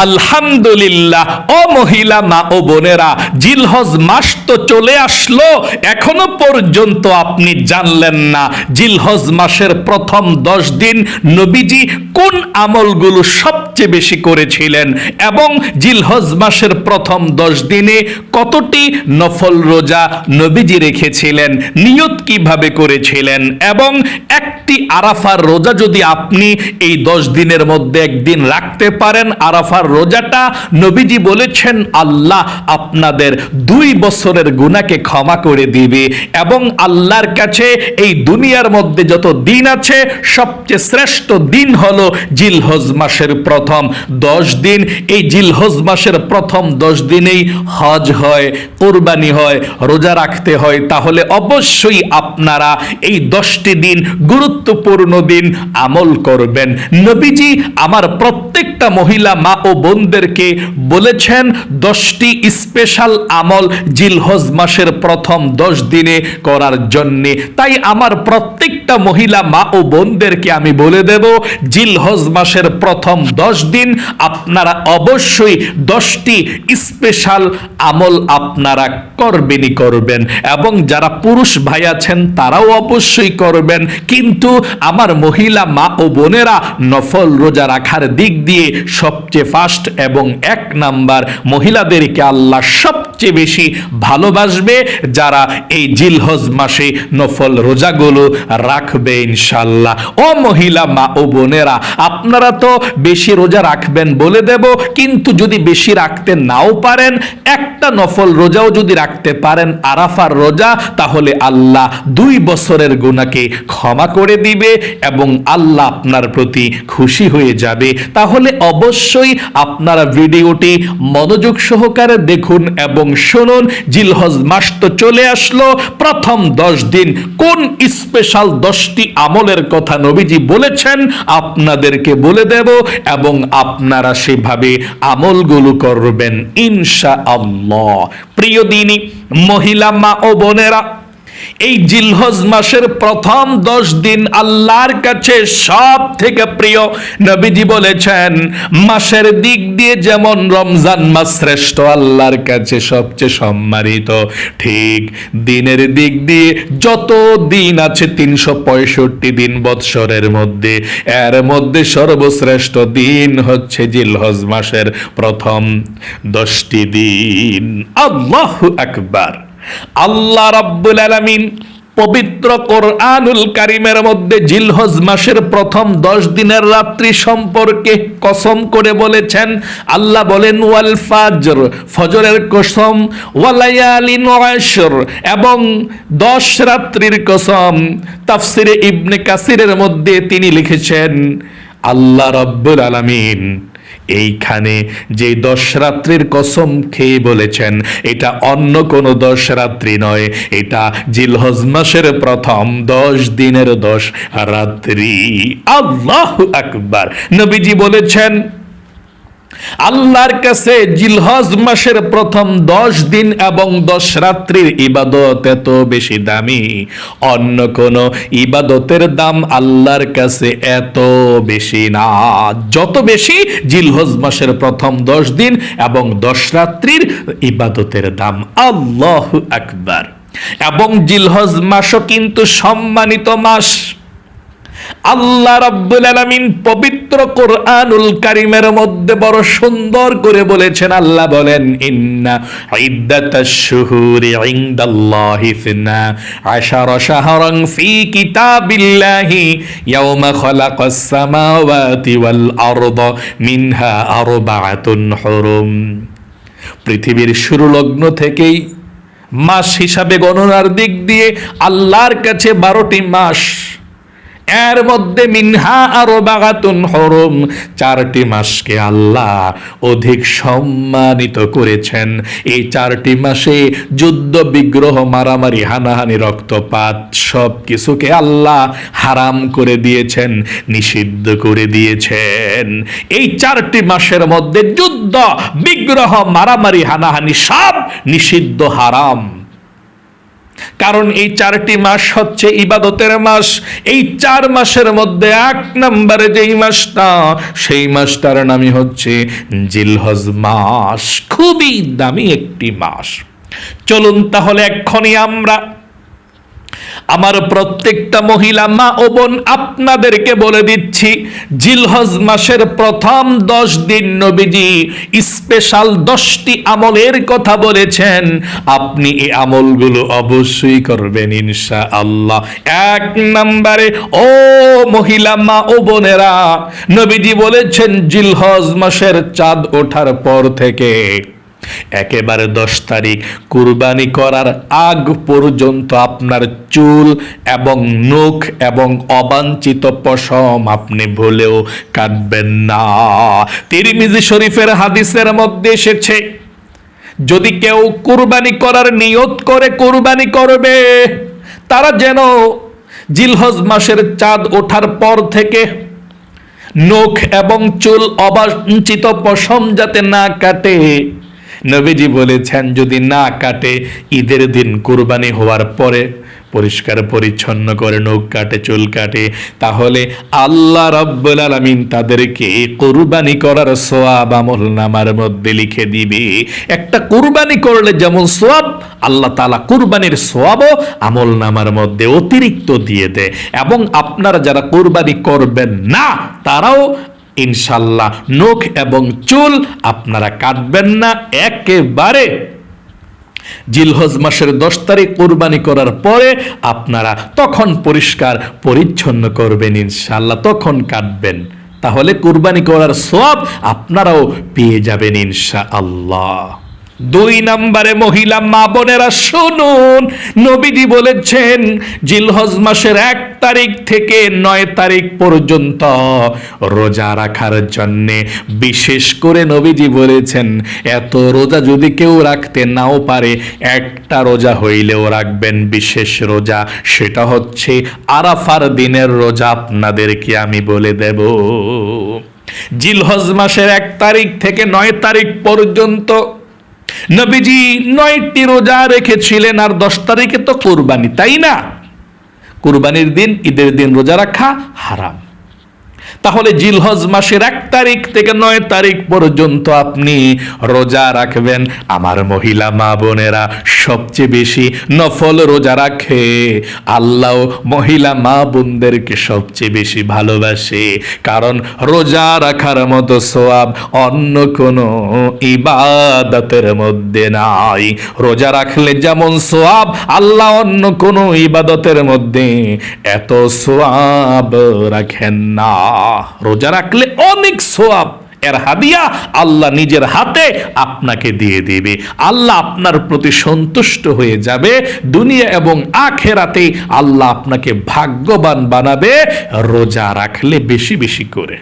আলহামদুলিল্লাহ। ও মহিলা মা ও বোনেরা, জিলহজ মাস তো চলে আসলো, এখনো পর্যন্ত আপনি জানলেন না জিলহজ মাসের প্রথম 10 দিন নবীজি কোন আমলগুলো সবচেয়ে বেশি করেছিলেন এবং জিলহজ মাসের প্রথম 10 দিনে কতটি নফল রোজা নবীজি রেখেছিলেন, নিয়ত কিভাবে করেছিলেন এবং একটি আরাফার রোজা যদি আপনি এই 10 দিনের মধ্যে একদিন রাখতে পারেন, আরাফার রোজাটা নবীজি বলেছেন আল্লাহ আপনাদের 2 বছরের গুনাহকে ক্ষমা করে দিবে এবং আল্লাহর কাছে এই দুনিয়ার মধ্যে যত দিন আছে সবচেয়ে শ্রেষ্ঠ দিন হলো জিলহজ মাসের প্রথম 10 দিন। এই জিলহজ মাসের প্রথম 10 দিনেই হজ হয়, কুরবানি হয়, রোজা রাখতে হয়। তাহলে অবশ্যই আপনারা এই 10টি দিন গুরুত্বপূর্ণ দিন আমল করবেন। নবীজি আমার প্রত্যেকটা মহিলা মা ও বোনদেরকে বলেছেন 10টি স্পেশাল আমল জিলহজ মাসের প্রথম 10 দিনে করার জন্যে। তাই আমার প্রত্যেকটা মহিলা মা ও বোনদেরকে আমি বলে দেব, জিলহজ মাসের প্রথম 10 দিন আপনারা অবশ্যই 10টি স্পেশাল আমল আপনারা করবেনই করবেন এবং যারা পুরুষ ভাই আছেন তারাও অবশ্যই করবেন। কিন্তু আমার মহিলা মা ও বোনেরা নফল রোজা রাখার দিক দিয়ে সবচেয়ে ফার্স্ট এবং 1 নাম্বার মহিলাদেরকে আল্লাহ সবচেয়ে বেশি ভালোবাসবে যারা এই জিলহজ মাসে নফল রোজাগুলো রাখবে ইনশাআল্লাহ। ও মহিলা মা ও বোনেরা, আপনারা তো বেশি রোজা রাখবেন বলে দেব, কিন্তু যদি বেশি রাখতে নাও পারেন, একটা নফল রোজাও যদি রাখতে পারেন আরাফার রোজা, তাহলে আল্লাহ 2 বছরের গুনাহকে ক্ষমা করে দিবে এবং আল্লাহ আপনার প্রতি খুশি হয়ে যাবে। তাহলে অবশ্যই আপনারা ভিডিওটি মনোযোগ সহকারে দেখুন এবং শুনুন। জিলহজ মাস তো চলে আসলো, প্রথম 10 দিন কোন স্পেশাল 10টি আমলের কথা নবীজি বলেছেন আপনাদেরকে বলে দেব এবং আপনারা সেভাবে আমলগুলো করবেন ইনশাআল্লাহ। প্রিয় দিনী মহিলা মা ও বোনেরা, এই জিলহজ মাসের প্রথম 10 দিন আল্লাহর কাছে সব থেকে প্রিয়। নবীজি বলেছেন মাসের দিক দিয়ে যেমন রমজান মাস শ্রেষ্ঠ, আল্লাহর কাছে সবচেয়ে সম্মানিত, ঠিক দিনের দিক দিয়ে যত দিন আছে 365 দিন বৎসরের মধ্যে, এর মধ্যে সর্বশ্রেষ্ঠ দিন হচ্ছে জিলহজ মাসের প্রথম 10টি দিন। আল্লাহু আকবার। আল্লাহ রাব্বুল আলামিন পবিত্র কোরআনুল কারীমের মধ্যে জিলহজ মাসের প্রথম 10 দিনের রাত্রি সম্পর্কে কসম করে বলেছেন। আল্লাহ বলেন ওয়াল ফাজর, ফজরের কসম, ওয়ালায়ালিন আশর, এবং 10 রাত্রির কসম। তাফসিরে ইবনে কাসিরের মধ্যে তিনি লিখেছেন আল্লাহ রাব্বুল আলামিন এইখানে যে 10 রাত্রির কসম খেয়ে বলেছেন এটা অন্য কোনো 10 রাত্রি নয়, এটা জিলহজ মাসের প্রথম 10 দিনের 10 রাত্রি। আল্লাহু আকবার। নবীজি বলেছেন আল্লাহর কাছে জিলহজ মাসের প্রথম 10 দিন এবং 10 রাত্রির ইবাদত এত বেশি দামি, অন্য কোন ইবাদতের দাম আল্লাহর কাছে এত বেশি না, যত বেশি জিলহজ মাসের প্রথম 10 দিন এবং 10 রাত্রির ইবাদতের দাম। আল্লাহু আকবার। এবং জিলহজ মাসও কিন্তু সম্মানিত মাস। আল্লাহ রাব্বুল আলামিন পবিত্র কোরআনুল কারীমের মধ্যে বড় সুন্দর করে বলেছেন। আল্লাহ বলেন ইন্না ইদ্দাতাশ শুহুরি ইনদাল্লাহি 12 শাহরান ফি কিতাবিল্লাহি ইয়াওমা খালাকাস সামাওয়াতি ওয়াল আরদা মিনহা আরবাআতুন হুরুম। পৃথিবীর শুরু লগ্ন থেকেই মাস হিসাবে গণনার দিক দিয়ে আল্লাহর কাছে 12টি মাস, এর মধ্যে মিনহা আরবাআতুন হুরুম, 4টি মাসকে আল্লাহ অধিক সম্মানিত করেছেন। এই 4টি মাসে যুদ্ধ বিগ্রহ, মারামারি, হানাহানি, রক্তপাত সব কিছুকে আল্লাহ হারাম করে দিয়েছেন, নিষিদ্ধ করে দিয়েছেন। এই 4টি মাসের মধ্যে যুদ্ধ বিগ্রহ, মারামারি, হানাহানি সব নিষিদ্ধ, হারাম। কারণ এই 4টি মাস হচ্ছে ইবাদতের মাস। এই 4 মাসের মধ্যে 1 নম্বরে যেই মাসটা, সেই মাসটার নামই হচ্ছে জিলহজ মাস। খুবই দামি একটি মাস। চলুন তাহলে এক্ষুনি আমরা আমার প্রত্যেকটা মহিলা মা ও বোন আপনাদেরকে বলে দিচ্ছি, জিলহজ মাসের প্রথম 10 দিন নবীজি স্পেশাল 10টি আমলের কথা বলেছেন। আপনি এই আমলগুলো অবশ্যই করবেন ইনশাআল্লাহ। 1 নম্বরে, ও মহিলা মা ও বোনেরা, নবীজি বলেছেন জিলহজ মাসের চাঁদ ওঠার পর থেকে একেবারে 10 তারিখ কুরবানি করার আগ পর্যন্ত আপনার চুল এবং নখ এবং অবাঞ্ছিত পশম আপনি ভুলেও কাটবেন না। তিরমিজি শরীফের হাদিসের মধ্যে এসেছে, যদি কেউ কুরবানি করার নিয়ত করে কুরবানি করবে, তারা যেন জিলহজ মাসের চাঁদ ওঠার পর থেকে নখ এবং চুল অবাঞ্ছিত পশম যাতে না কাটে। নবীজি বলেছেন যদি না কাটে, ঈদের দিন কুরবানি হওয়ার পরে পরিষ্কার পরিচ্ছন্ন করে নখ কাটে, চুল কাটে, তাহলে আল্লাহ রাব্বুল আলামিন তাদেরকে কুরবানি করার সওয়াব আমলনামার মধ্যে লিখে দিবে। একটা কুরবানি করলে যেমন সওয়াব, আল্লাহ তাআলা কুরবানির সওয়াবও আমলনামার মধ্যে অতিরিক্ত দিয়ে দেয়। এবং আপনারা যারা কুরবানি করবেন না, তারাও ইনশাল্লাহ নখ এবং চুল আপনারা কাটবেন না একেবারে। জিলহজ মাসের 10 তারিখ কুরবানি করার পরে আপনারা তখন পরিষ্কার পরিচ্ছন্ন করবেন ইনশাল্লাহ, তখন কাটবেন। তাহলে কুরবানি করার সওয়াব আপনারাও পেয়ে যাবেন ইনশাআল্লাহ। 2 নম্বরে মহিলা মা বোনেরা শুনুন, নবীজি বলেছেন জিলহজ মাসের 1 তারিখ থেকে 9 তারিখ পর্যন্ত রোজা রাখার জন্য। বিশেষ করে নবীজি বলেছেন এত রোজা যদি কেউ রাখতে নাও পারে, একটা রোজা হইলেও রাখবেন, বিশেষ রোজা। সেটা হচ্ছে আরাফার দিনের রোজা। আপনাদেরকে আমি বলে দেব, জিলহজ মাসের 1 তারিখ থেকে 9 তারিখ পর্যন্ত নবীজি 9টি রোজা রেখেছিলেন। আর 10 তারিখে তো কুরবানি, তাই না? কুরবানির দিন, ঈদের দিন রোজা রাখা হারাম। তাহলে জিলহজ মাসের 1 তারিখ থেকে 9 তারিখ পর্যন্ত আপনি রোজা রাখবেন। আমার মহিলা মা বোনেরা সবচেয়ে বেশি নফল রোজা রাখে আল্লাহ মহিলা মা বোনদেরকে সবচেয়ে বেশি ভালোবাসে, কারণ রোজা রাখার মতো সওয়াব অন্য কোনো ইবাদতের মধ্যে নাই। রোজা রাখলে যেমন সওয়াব, আল্লাহ অন্য কোনো ইবাদতের মধ্যে এত সওয়াব রাখেন না। রোজা রাখলে অনেক সওয়াব, এর হাদিয়া আল্লাহ নিজের হাতে আপনাকে দিয়ে দিবে। আল্লাহ আপনার প্রতি সন্তুষ্ট হয়ে যাবে। দুনিয়া এবং আখিরাতে আল্লাহ আপনাকে ভাগ্যবান বানাবে রোজা রাখলে বেশি বেশি করে।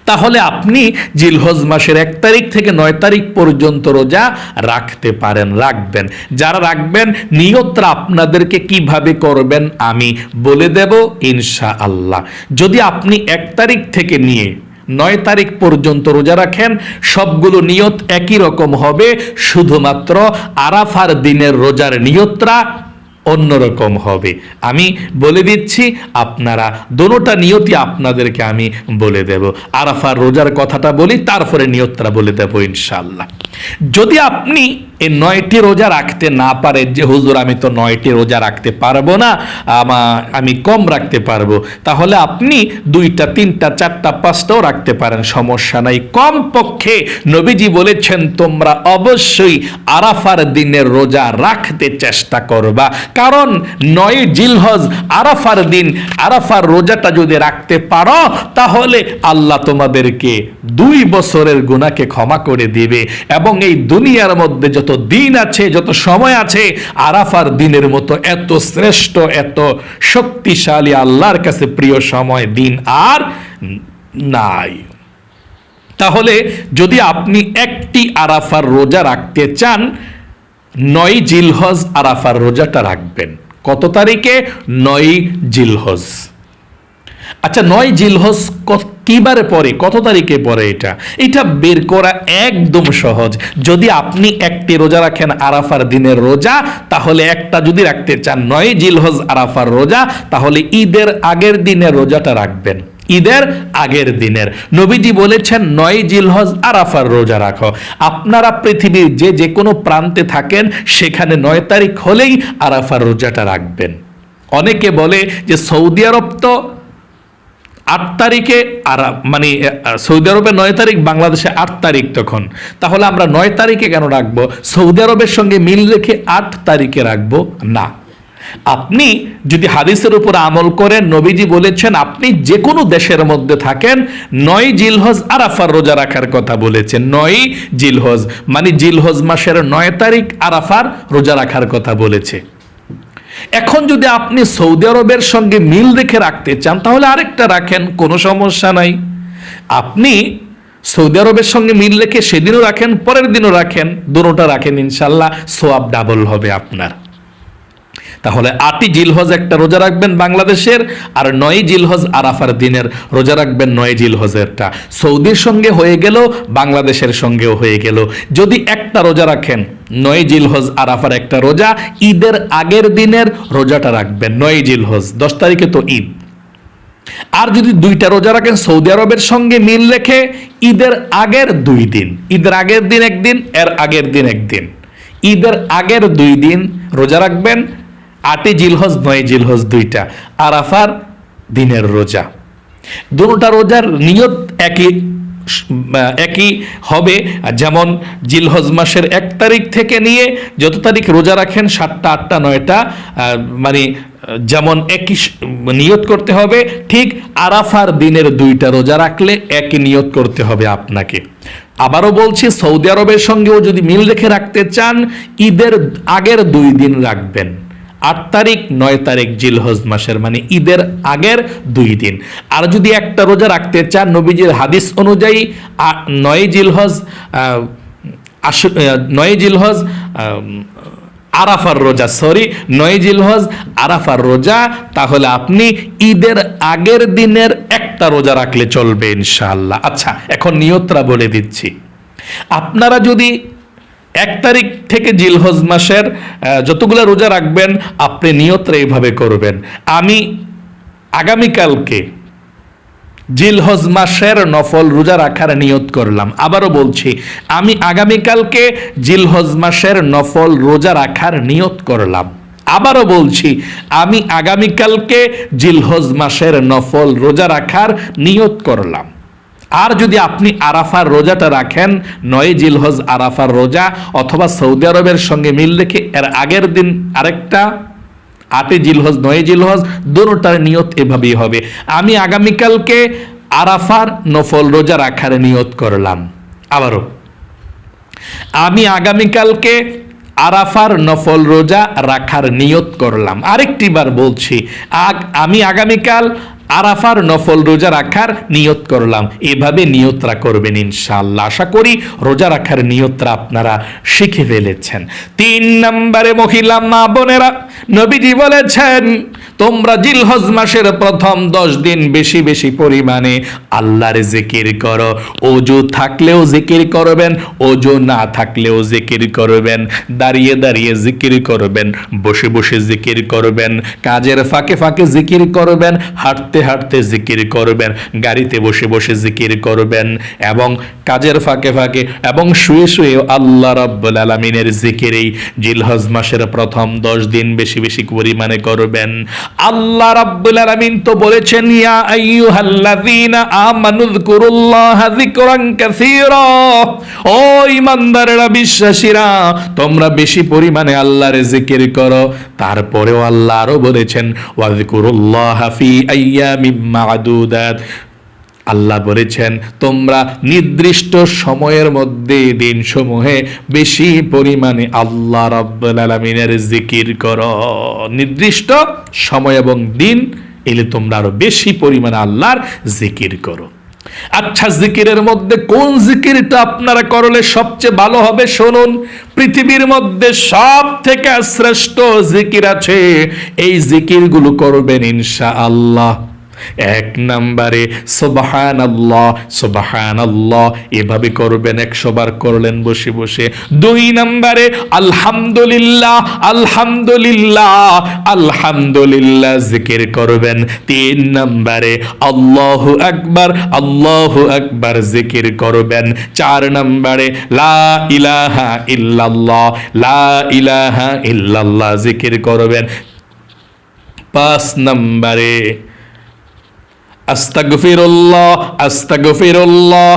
তাহলে আপনি জিলহজ মাসের 1 তারিখ থেকে 9 তারিখ পর্যন্ত রোজা রাখতে পারেন, রাখবেন। যারা রাখবেন, নিয়তটা আপনাদেরকে কিভাবে করবেন আমি বলে দেব ইনশাআল্লাহ। যদি আপনি 1 তারিখ থেকে নিয়ে 9 তারিখ পর্যন্ত রোজা রাখেন, সবগুলো নিয়ত একই রকম হবে, শুধুমাত্র আরাফার দিনের রোজার নিয়তটা অন্যরকম হবে। আমি বলে দিচ্ছি, আপনারা দোনোটা নিয়তি আপনাদেরকে আমি বলে দেব। আরাফার রোজার কথাটা বলি, তারপরে নিয়তটা বলে দেব ইনশাআল্লাহ। যদি আপনি এই 9টি রোজা রাখতে না পারেন, যে হুজুর আমি তো 9টি রোজা রাখতে পারবো না, আমি কম রাখতে পারবো, তাহলে আপনি 2টা 3টা 4টা 5টাও রাখতে পারেন, সমস্যা নাই। কম পক্ষে নবীজি বলেছেন তোমরা অবশ্যই আরাফার দিনের রোজা রাখতে চেষ্টা করবা, কারণ 9 জিলহজ আরাফার দিন আরাফার রোজাটা যদি রাখতে পারো, তাহলে আল্লাহ তোমাদেরকে 2 বছরের গুনাহকে ক্ষমা করে দিবে। এবং এই দুনিয়ার মধ্যে যত দিন আছে, যত সময় আছে, আরাফার দিনের মতো এত শ্রেষ্ঠ, এত শক্তিশালী, আল্লাহর কাছে প্রিয় সময় দিন আর নাই। তাহলে যদি আপনি একটি আরাফার রোজা রাখতে চান, 9 জিলহজ আরাফার রোজাটা রাখবেন। কত তারিখে? 9 জিলহজ। আচ্ছা, 9 জিলহজ কিবারে পরে, কত তারিখে পরে, এটা বের করা একদম সহজ। যদি আপনি একটি রোজা রাখেন আরাফার দিনের রোজা, তাহলে একটা যদি রাখতে চান 9 জিলহজ আরাফার রোজা, তাহলে ঈদের আগের দিনের রোজাটা রাখবেন। ঈদের আগের দিনের নবীজি বলেছেন 9 জিলহজ আরাফার রোজা রাখো। আপনারা পৃথিবীর যে কোনো প্রান্তে থাকেন, সেখানে 9 তারিখ হলেই আরাফার রোজাটা রাখবেন। অনেকে বলে যে সৌদি আরব তো 8 তারিখে, আর মানে সৌদি আরবে 9 তারিখ, বাংলাদেশে 8 তারিখ, তখন তাহলে আমরা 9 তারিখে কেন রাখবো? সৌদি আরবের সঙ্গে মিল রেখে 8 তারিখে রাখবো না। আপনি যদি হাদিসের উপর আমল করেন, নবীজি বলেছেন আপনি যে কোনো দেশের মধ্যে থাকেন, 9 জিলহজ আরাফার রোজা রাখার কথা বলেছেন। 9 জিলহজ মানে জিলহজ মাসের 9 তারিখ আরাফার রোজা রাখার কথা বলেছে। এখন যদি আপনি সৌদি আরবের সঙ্গে মিল রেখে রাখতে চান, তাহলে আরেকটা রাখেন, কোনো সমস্যা নাই। আপনি সৌদি আরবের সঙ্গে মিল রেখে সেদিনও রাখেন, পরের দিনও রাখেন, দুটোটা রাখেন, ইনশাল্লাহ সওয়াব ডাবল হবে আপনার। তাহলে 8 জিলহজ একটা রোজা রাখবেন বাংলাদেশের, আর 9 জিলহজ আরাফার দিনের রোজা রাখবেন 9 জিলহজেরটা। সৌদির সঙ্গে হয়ে গেল, বাংলাদেশের সঙ্গেও হয়ে গেল। যদি একটা রোজা রাখেন 9 জিলহজ আরাফার একটা রোজা, ঈদের আগের দিনের রোজাটা রাখবেন 9 জিলহজ, 10 তারিখে তো ঈদ। আর যদি 2টা রোজা রাখেন সৌদি আরবের সঙ্গে মিল রেখে, ঈদের আগের 2 দিন, ঈদের আগের দিন একদিন, এর আগের দিন একদিন, ঈদের আগের 2 দিন রোজা রাখবেন। 8 জিলহজ 9 জিলহজ 2টা আরাফার দিনের রোজা। দুটোটা রোজার নিয়ত একই হবে। যেমন জিলহজ মাসের 1 তারিখ থেকে নিয়ে যত তারিখ রোজা রাখেন, 7টা 8টা 9টা, মানে যেমন একই নিয়ত করতে হবে, ঠিক আরাফার দিনের 2টা রোজা রাখলে একই নিয়ত করতে হবে আপনাকে। আবারও বলছি, সৌদি আরবের সঙ্গেও যদি মিল রেখে রাখতে চান, ঈদের আগের 2 দিন রাখবেন, 8 তারিখ 9 তারিখ জিলহজ মাসের, মানে ঈদের আগের 2 দিন। আর যদি একটা রোজা রাখতে চান, নবীজির হাদিস অনুযায়ী 9 জিলহজ আরাফার রোজা, 9 জিলহজ আরাফার রোজা, তাহলে আপনি ঈদের আগের দিনের একটা রোজা রাখলে চলবে ইনশাআল্লাহ। আচ্ছা, এখন নিয়তটা বলে দিচ্ছি। আপনারা যদি 1 তারিখ থেকে জিলহজ মাসের যতগুলো রোজা রাখবেন, আপনি নিয়তটা এইভাবে করবেন, আমি আগামীকালকে জিলহজ মাসের নফল রোজা রাখার নিয়ত করলাম। আবারও বলছি, আমি আগামীকালকে জিলহজ মাসের নফল রোজা রাখার নিয়ত করলাম। আবারও বলছি, আমি আগামীকালকে জিলহজ মাসের নফল রোজা রাখার নিয়ত করলাম। আর যদি আপনি আরাফার রোজাটা রাখেন, 9 জিলহজ আরাফার রোজা, অথবা সৌদি আরবের সঙ্গে মিল রেখে এর আগের দিন আরেকটা, 8 জিলহজ 9 জিলহজ, দুটোটার নিয়ত এভাবেই হবে। আমি আগামীকালকে আরাফার নফল রোজা রাখার নিয়ত করলাম। আবারও, আমি আগামীকালকে আরাফার নফল রোজা রাখার নিয়ত করলাম। আরেকটি বার বলছি, আমি আগামীকাল আরাফার নফল রোজা রাখার নিয়ত করলাম। এভাবে নিয়তরা করবেন ইনশাআল্লাহ। আশা করি রোজা রাখার নিয়তরা আপনারা শিখে ফেলেছেন। 3 নম্বরে মহিলা মা বোনেরা, নবীজি বলেছেন তোমরা জিলহজ মাসের প্রথম 10 দিন বেশি বেশি পরিমাণে আল্লাহর জিকির করো। ওযু থাকলেও জিকির করবেন, ওযু না থাকলেও জিকির করবেন, দাঁড়িয়ে দাঁড়িয়ে জিকির করবেন, বসে বসে জিকির করবেন, কাজের ফাঁকে ফাঁকে জিকির করবেন, হাঁটতে হাঁটতে জিকির করবেন, গাড়িতে বসে বসে জিকির করবেন, এবং কাজের ফাঁকে ফাঁকে এবং শুয়ে শুয়ে আল্লাহ রাব্বুল আলামিনের জিকির এই জিলহজ মাসের প্রথম 10 দিন বেশি বেশি পরিমাণে করবেন। আল্লাহ রাব্বুল আলামিন তো বলেছেন, ইয়া আইয়ুহাল্লাযীনা আমানু যিকুরুল্লাহা যিকরান কাসীরা, ও ঈমানদারেরা, বিশ্বাসীরা, তোমরা বেশি পরিমাণে আল্লাহর জিকির করো। তারপরেও আল্লাহ আরো বলেছেন, ওয়া যিকুরুল্লাহা ফি আইয়ামিম মা'দুদাত, আল্লাহ বলেছেন তোমরা নির্দিষ্ট সময়ের মধ্যে, দিন সমূহে বেশি পরিমাণে আল্লাহ রাব্বুল আলামিনের জিকির করো। নির্দিষ্ট সময় এবং দিন এলে তোমরা আরো বেশি পরিমাণে আল্লাহর জিকির করো। আচ্ছা, জিকিরের মধ্যে কোন জিকিরটা আপনারা করলে সবচেয়ে ভালো হবে শুনুন। পৃথিবীর মধ্যে সব থেকে শ্রেষ্ঠ জিকির আছে, এই জিকিরগুলো করবেন ইনশাআল্লাহ। এক নম্বরে সুবহানাল্লাহ সুবহানাল্লাহ এভাবে করবেন, 100 বার করলেন বসে বসে। 2 নম্বরে আলহামদুলিল্লাহ আলহামদুলিল্লাহ আলহামদুলিল্লাহ জিকির করবেন। 3 নম্বরে আল্লাহু আকবার জিকির করবেন। 4 নম্বরে লা ইলাহা ইল্লাল্লাহ জিকির করবেন। 5 নম্বরে আস্তাগফিরুল্লাহ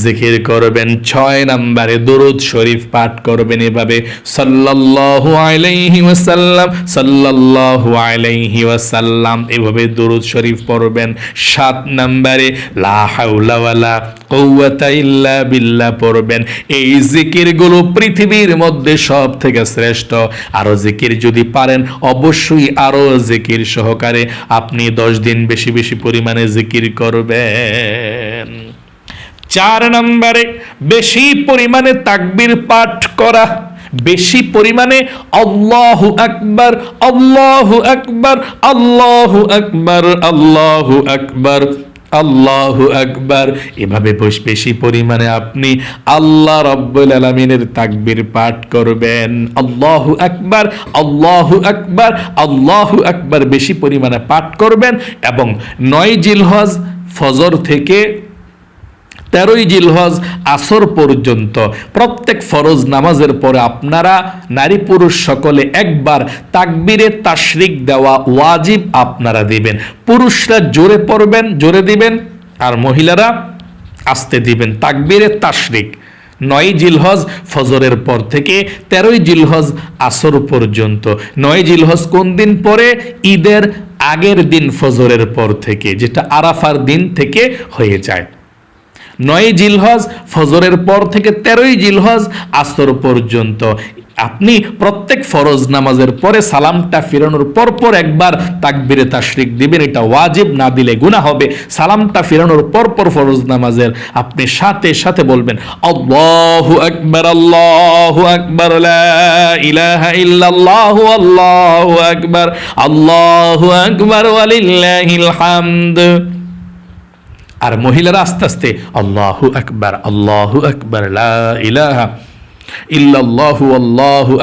জিকির করবেন। 6 নম্বরে দরুদ শরীফ পাঠ করবেন এভাবে, সাল্লাল্লাহু আলাইহি ওয়াসাল্লাম এভাবে দরুদ শরীফ পড়বেন। 7 নম্বরে লা হাওলা ওয়ালা কুওয়াতা ইল্লা বিল্লাহ পড়বেন। এই জিকিরগুলো পৃথিবীর মধ্যে সব থেকে শ্রেষ্ঠ। আরো জিকির যদি পারেন অবশ্যই আরো জিকির সহকারে আপনি 10 দিন বেশি বেশি পরিমাণে জিকির করবেন। 4 নম্বরে বেশি পরিমাণে তাকবীর পাঠ করা, বেশি পরিমাণে আল্লাহু আকবার আল্লাহু আকবার আল্লাহু আকবার আল্লাহু আকবার আল্লাহু আকবার এভাবে বেশি পরিমাণে আপনি আল্লাহ রাব্বুল আলামিনের তাকবীর পাঠ করবেন। আল্লাহু আকবার আল্লাহু আকবার আল্লাহু আকবার বেশি পরিমাণে পাঠ করবেন। এবং 9 জিলহজ ফজর থেকে 13 জিলহজ আসর পর্যন্ত প্রত্যেক ফরজ নামাজের পরে আপনারা নারী পুরুষ সকলে একবার তাকবীরে তাশরিক দেওয়া ওয়াজিব আপনারা দিবেন। পুরুষরা জোরে পড়বেন, জোরে দিবেন, আর মহিলারা আস্তে দিবেন। তাকবীরে তাশরিক 9 জিলহজ ফজরের পর থেকে 13 জিলহজ আসর পর্যন্ত। 9 জিলহজ কোন দিন পরে? ঈদের আগের দিন ফজরের পর থেকে, যেটা আরাফার দিন থেকে হয়ে যায়। 9 জিলহজ ফজরের পর থেকে 13 জিলহজ আসর পর্যন্ত আপনি প্রত্যেক ফরজ নামাজের পরে সালামটা ফিরানোর পর একবার তাকবীরে তাশরিক দিবেন। এটা ওয়াজিব, না দিলে গুনাহ হবে। সালামটা ফিরানোর পর ফরজ নামাজের আপনি সাথে সাথে বলবেন আল্লাহু আকবার লা ইলাহা ইল্লাল্লাহু আল্লাহু আকবার ওয়ালিল্লাহিল হামদ। আর মহিলারা আস্তে আস্তে আল্লাহু আকবার লা ইলাহা ইল্লাল্লাহু আল্লাহু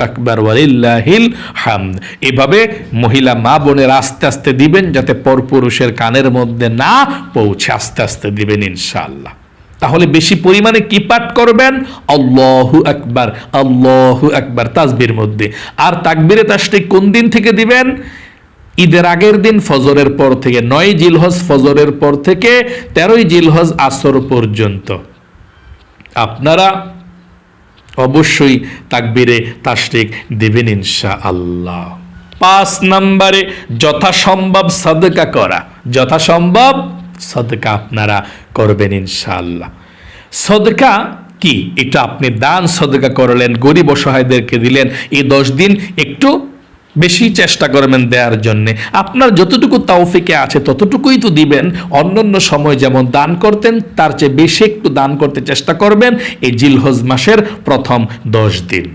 আকবার ওয়ালিল্লাহিল হামদ। এভাবে মহিলা মা বোনের আস্তে আস্তে দিবেন, যাতে পরপুরুষের কানের মধ্যে না পৌঁছে। আস্তে আস্তে দিবেন ইনশাআল্লাহ। তাহলে বেশি পরিমাণে কি পাঠ করবেন? আল্লাহু আকবার তাসবির মধ্যে। আর তাকবীরে তাশরিক কোন দিন থেকে দিবেন? ঈদের আগের দিন ফজরের পর থেকে, 9 জিলহজ ফজরের পর থেকে 13 জিলহজ আসর পর্যন্ত আপনারা অবশ্যই তাকবীরে তাশরিক দিবেন ইনশাআল্লাহ। 5 নম্বরে যথাসম্ভব সাদকা করা, যথাসম্ভব সাদকা আপনারা করবেন ইনশাআল্লাহ। সাদকা কি? এটা আপনি দান সাদকা করলেন, গরিব অসহায়দেরকে দিলেন। এই 10 দিন একটু বেশি চেষ্টা করবেন দেওয়ার জন্য। আপনার যতটুকু তৌফিকে আছে ততটুকুই তো দিবেন। অন্যান্য সময় যেমন দান করতেন তার চেয়ে বেশি একটু দান করতে চেষ্টা করবেন এই জিলহজ মাসের প্রথম 10 দিন।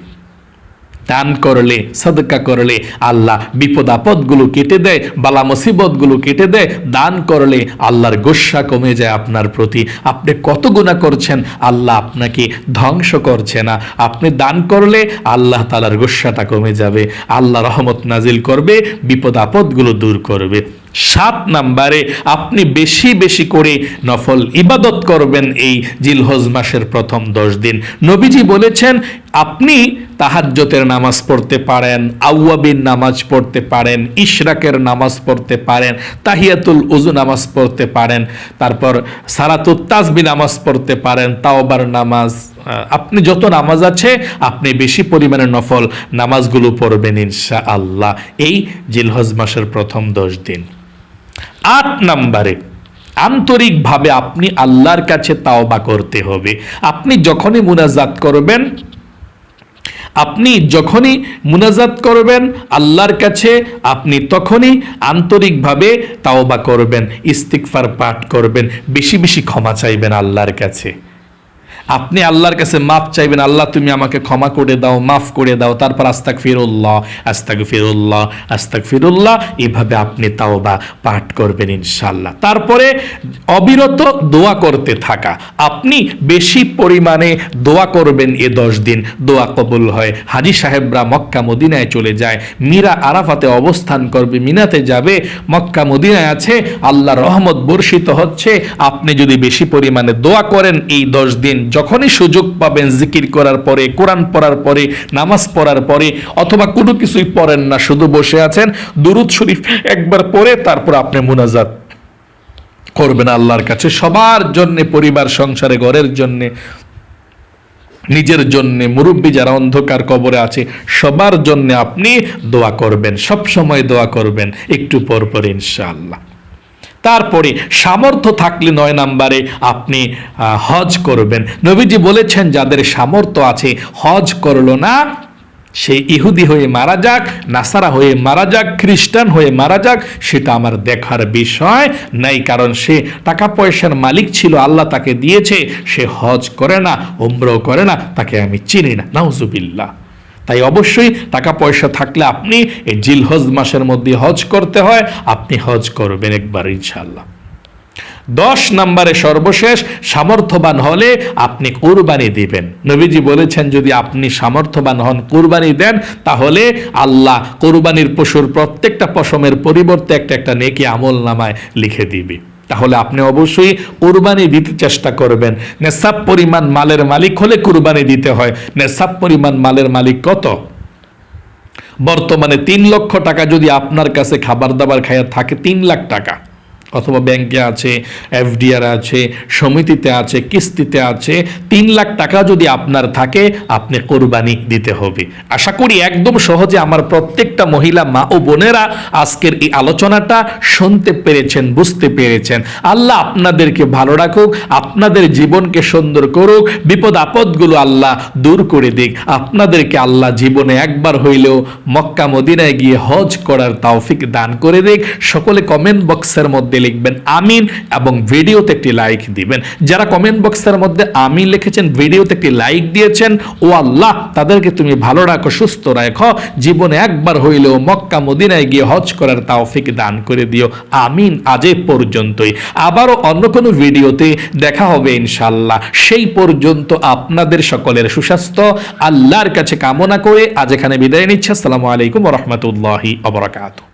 দান করলে, সাদকা করলে আল্লাহ বিপদ আপদগুলো কেটে দেয়, বালা মুসিবতগুলো কেটে দেয়। দান করলে আল্লাহর গোসা কমে যায় আপনার প্রতি। আপনি কত গুনাহ করছেন, আল্লাহ আপনাকে ধ্বংস করছে না। আপনি দান করলে আল্লাহ তাআলার গোসাটা কমে যাবে, আল্লাহ রহমত নাজিল করবে, বিপদ আপদগুলো দূর করবে। 7 নম্বরে আপনি বেশি বেশি করে নফল ইবাদত করবেন এই জিলহজ মাসের প্রথম 10 দিন। নবীজি বলেছেন আপনি তাহাজ্জুদের নামাজ পড়তে পারেন, আওয়াবিন নামাজ পড়তে পারেন, ইশরাকের নামাজ পড়তে পারেন, তাহিয়াতুল উযু নামাজ পড়তে পারেন, তারপর সালাতুত তাসবিহ নামাজ পড়তে পারেন, তাওবার নামাজ, আপনি যত নামাজ আছে আপনি বেশি পরিমাণে নফল নামাজগুলো পড়বেন ইনশাআল্লাহ এই জিলহজ মাসের প্রথম 10 দিন। 8 নম্বরে আন্তরিকভাবে আপনি আল্লাহর কাছে তাওবা করতে হবে। আপনি যখনই মুনাজাত করবেন আল্লাহর কাছে, আপনি তখনই আন্তরিকভাবে তাওবা করবেন, ইস্তিগফার পাঠ করবেন, বেশি বেশি ক্ষমা চাইবেন আল্লাহর কাছে। আপনি আল্লাহর কাছে মাফ চাইবেন, আল্লাহ তুমি আমাকে ক্ষমা করে দাও, মাফ করে দাও, তারপর আস্তাগফিরুল্লাহ আস্তাগফিরুল্লাহ আস্তাগফিরুল্লাহ, এভাবে আপনি তাওবা পাঠ করবেন ইনশাআল্লাহ। তারপরে অবিরত দোয়া করতে থাকা, আপনি বেশি পরিমাণে দোয়া করবেন। এ 10 দিন দোয়া কবুল হয়। হাজী সাহেবরা মক্কা মদিনায় চলে যায়, মীরা আরাফাতে অবস্থান করবে, মিনাতে যাবে, মক্কা মদিনায় আছে, আল্লাহর রহমত বর্ষিত হচ্ছে। আপনি যদি বেশি পরিমাণে দোয়া করেন এই 10 দিন, যখনই সুযোগ পাবেন, জিকির করার পরে, কোরআন পড়ার পরে, নামাজ পড়ার পরে, অথবা কোনো কিছুই পড়েন না, শুধু বসে আছেন, দুরূদ শরীফ একবার পড়ে তারপর আপনি মুনাজাত করবেন আল্লাহর কাছে। সবার জন্য, পরিবার সংসারে, ঘরের জন্য, নিজের জন্য, মুরব্বী যারা অন্ধকার কবরে আছে সবার জন্য আপনি দোয়া করবেন, সব সময় দোয়া করবেন, একটু পর পর ইনশাআল্লাহ। তারপরে সামর্থ্য থাকলে 9 নম্বরে আপনি হজ করবেন। নবীজি বলেছেন যাদের সামর্থ্য আছে হজ করলো না, সে ইহুদি হয়ে মারা যাক, নাসারা হয়ে মারা যাক, খ্রিস্টান হয়ে মারা যাক, সেটা আমার দেখার বিষয় নাই। কারণ সে টাকা পয়সার মালিক ছিল, আল্লাহ তাকে দিয়েছে, সে হজ করে না, উমরাও করে না, তাকে আমি চিনি না, নাউজুবিল্লাহ। তাই অবশ্যই টাকা পয়সা থাকলে আপনি এই জিলহজ মাসের মধ্যে হজ করতে হয়, আপনি হজ করবেন একবার ইনশাআল্লাহ। 10 নম্বরে সর্বশেষ, সামর্থ্যবান হলে আপনি কুরবানি দিবেন। নবীজি বলেছেন যদি আপনি সামর্থ্যবান হন, কুরবানি দেন, তাহলে আল্লাহ কুরবানির পশুর প্রত্যেকটা পশমের পরিবর্তে একটা একটা নেকি আমল নামায় লিখে দিবে। তাহলে আপনি অবশ্যই কুরবানি দিতে চেষ্টা করবেন। নেশাব পরিমাণ মালের মালিক হলে কুরবানি দিতে হয়। নেশাব পরিমাণ মালের মালিক কত? বর্তমানে 3 লক্ষ টাকা যদি আপনার কাছে খাবার দাবার খাইয়া থাকে, 3 লাখ টাকা, অথবা ব্যাংকে আছে, এফডিআর আছে, সমিতিতে আছে, কিস্তিতে আছে, 3 লাখ টাকা যদি আপনার থাকে, আপনি কোরবানি দিতে হবে। আশা করি একদম সহজে আমার প্রত্যেকটা মহিলা মা ও বোনেরা আজকের এই আলোচনাটা শুনতে পেরেছেন, বুঝতে পেরেছেন। আল্লাহ আপনাদেরকে ভালো রাখুক, আপনাদের জীবনকে সুন্দর করুক, বিপদ আপদগুলো আল্লাহ দূর করে দিক। আপনাদেরকে আল্লাহ জীবনে একবার হইলেও মক্কা মদিনায় গিয়ে হজ করার তৌফিক দান করে দিক। সকলে কমেন্ট বক্সের মধ্যে লিখবেন আমিন এবং ভিডিওতে একটি লাইক দিবেন। যারা কমেন্ট বক্সের মধ্যে আমিন লিখেছেন, ভিডিওতে একটি লাইক দিয়েছেন, ও আল্লাহ তাদেরকে তুমি ভালো রাখো, সুস্থ রাখো, জীবনে একবার হইলেও মক্কা মদিনায় গিয়ে হজ করার তৌফিক দান করে দিও, আমিন। আজ এ পর্যন্তই, আবারও অন্য কোনো ভিডিওতে দেখা হবে ইনশাআল্লাহ। সেই পর্যন্ত আপনাদের সকলের সুস্বাস্থ্য আল্লাহর কাছে কামনা করে আজ এখানে বিদায় নিচ্ছি। আসসালামু আলাইকুম ওয়া রাহমাতুল্লাহি ওয়া বারাকাতুহু।